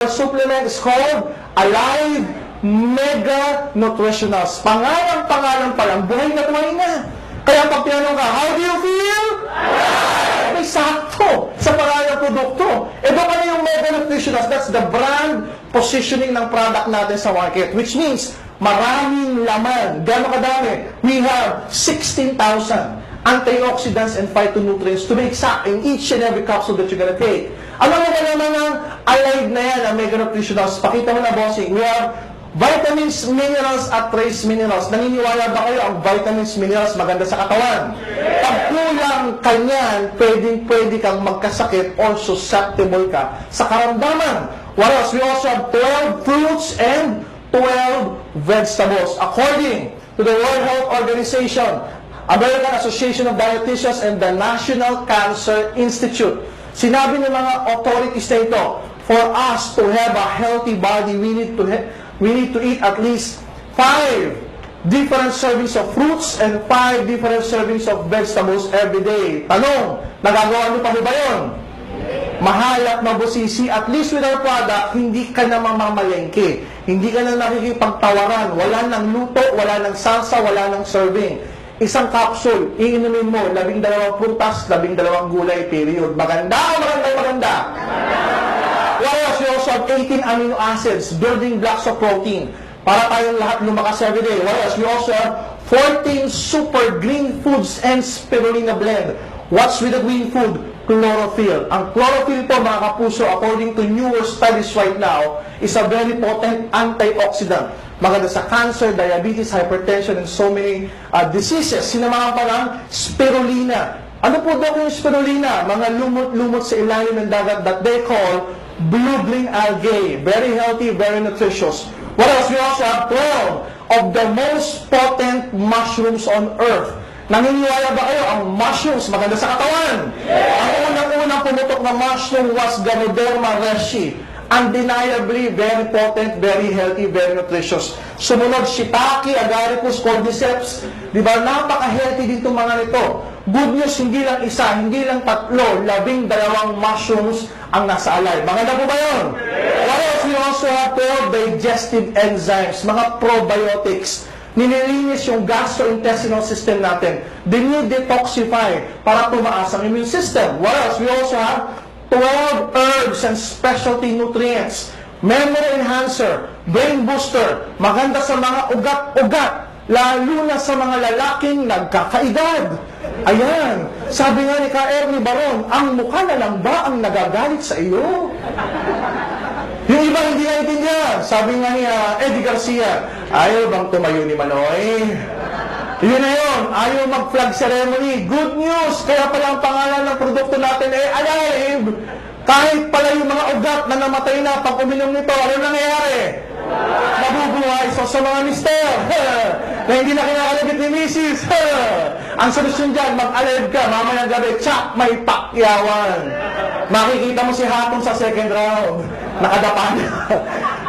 supplement is called Alive Mega Nutritionals. Pangalan pa lang, buhay na. Kaya pag tinanong ka, how do you feel? May sakto sa pangalan ng produkto. Ito pa yung Mega Nutritionals. That's the brand positioning ng product natin sa market. Which means, maraming laman. Gano'ng kadami? We have 16,000 antioxidants and phytonutrients to be exact in each and every capsule that you're gonna take. Alam mo ba naman ang Alive na yan, ang Mega Nutritionals? Pakita mo na, bossing. We have vitamins, minerals, at trace minerals. Naniniwala ba kayo ang vitamins, minerals maganda sa katawan? Pag kulang kanyan, pwede kang magkasakit or susceptible ka sa karamdaman. What else? We also have 12 fruits and 12 vegetables. According to the World Health Organization, American Association of Dietitians, and the National Cancer Institute, sinabi ng mga authorities na ito, for us to have a healthy body, we need to eat at least 5 different servings of fruits and 5 different servings of vegetables every day. Tanong, nagagawa niyo pa ba yun? Mahal at mabusisi, at least with our product, hindi ka na mamamalengke. Hindi ka na nakikipagtawaran. Wala nang luto, wala nang salsa, wala nang serving. Isang capsule, iinumin mo, 12 prutas, 12 gulay, period. Maganda o maganda? We also have 18 amino acids, building blocks of protein, para tayong lahat lumakas every day. We also have 14 super green foods and spirulina blend. What's with the green food? Chlorophyll. Ang chlorophyll po, mga kapuso, according to newer studies right now, is a very potent antioxidant. Maganda sa cancer, diabetes, hypertension, and so many diseases. Sinamahan pa ng spirulina. Ano po daw yung spirulina? Mga lumot-lumot sa ilalim ng dagat that they call blue-green algae. Very healthy, very nutritious. What else? We also have 12 of the most potent mushrooms on earth. Naniniwala ba kayo ang mushrooms maganda sa katawan? Ang unang-unang pumutok na mushroom was Ganoderma reishi. Undeniably very potent, very healthy, very nutritious. Sumunod, shiitake, agaricus, cordyceps. Di ba? Napaka-healthy din itong mga nito. Good news, hindi lang isa, hindi lang 3, 12 mushrooms ang nasa alay. Maganda po ba yun? What else? We also have 12 digestive enzymes, mga probiotics. Nililinis yung gastrointestinal system natin. Dinidetoxify para tumaas ang immune system. What else? We also have 12 herbs and specialty nutrients. Memory enhancer, brain booster, maganda sa mga ugat-ugat, lalo na sa mga lalaking nagkakaedad. Ayan, sabi nga ni Ka Ernie Baron, ang mukha na lang ba ang nagagalit sa iyo? Yung iba hindi naintindihan. Sabi nga ni Eddie Garcia, ayaw bang tumayo ni Manoy? Yun na yun, ayaw mag-flag ceremony. Good news, kaya pala ang pangalan ng produkto natin ay Alive. Kahit pala yung mga ugat na namatay na pag uminom nito, ano nangyayari? Mabubuhay. So sa mga mister, na hindi na kinakalabit ni Mrs. Ang solusyon dyan, mag-alive ka, mamayang gabi, tsak, may pakyawan. Makikita mo si Hatong sa second round. Nakadapa na.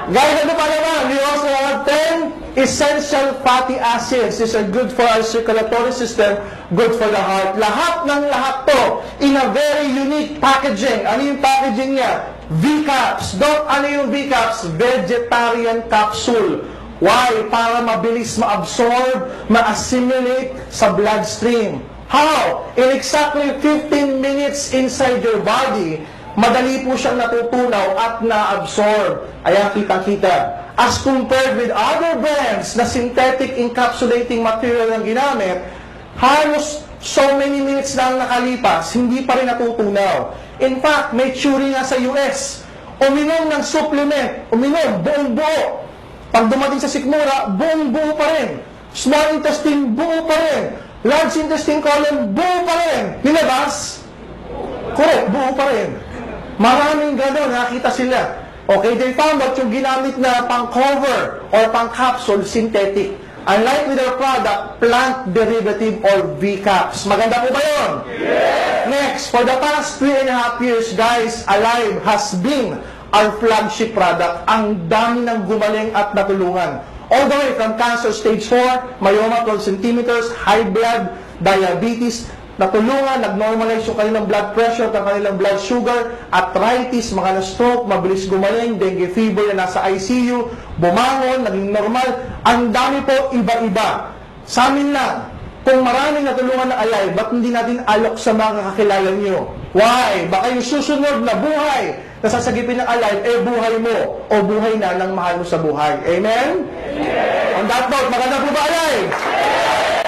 Guys, ano pa naman? We also have 10 essential fatty acids. These are good for our circulatory system, good for the heart. Lahat ng lahat to in a very unique packaging. Ano yung packaging niya? V-Caps. Ano yung V-Caps? Vegetarian capsule. Why? Para mabilis ma-absorb, ma-assimilate sa bloodstream. How? In exactly 15 minutes inside your body, madali po siyang natutunaw at na-absorb. Ayan, kitang-kita. As compared with other brands na synthetic encapsulating material ang ginamit, halos so many minutes na ang nakalipas, hindi pa rin natutunaw. In fact, may theory nga sa US, uminom ng supplement, uminom, buong buo. Pag dumating sa sikmura, buong buo pa rin. Small intestine, buo pa rin. Large intestine colon, buo pa rin. Nilabas? Correct, buo pa rin. Maraming gano'n, nakita sila. Okay, they found that yung ginamit na pang-cover or pang-capsule, synthetic. Unlike with our product, plant derivative or V-Caps. Maganda po ba yun? Yes! Next, for the past 3.5 years, guys, Alive has been our flagship product. Ang dami ng gumaling at natulungan. All the way from cancer stage 4, myoma 12 centimeters, high blood, diabetes, natulungan, nag-normalize yung kanilang blood pressure, ang kanilang blood sugar, arthritis, mga na-stroke, mabilis gumaling, dengue fever na nasa ICU, bumangon, naging normal. Ang dami po, iba-iba. Sa amin lang, kung maraming natulungan na alay, ba't hindi natin alok sa mga kakilala nyo? Why? Baka yung susunod na buhay na sasagipin ng alay, buhay mo o buhay na ng mahal mo sa buhay. Amen? On that note, maganda po ba alay?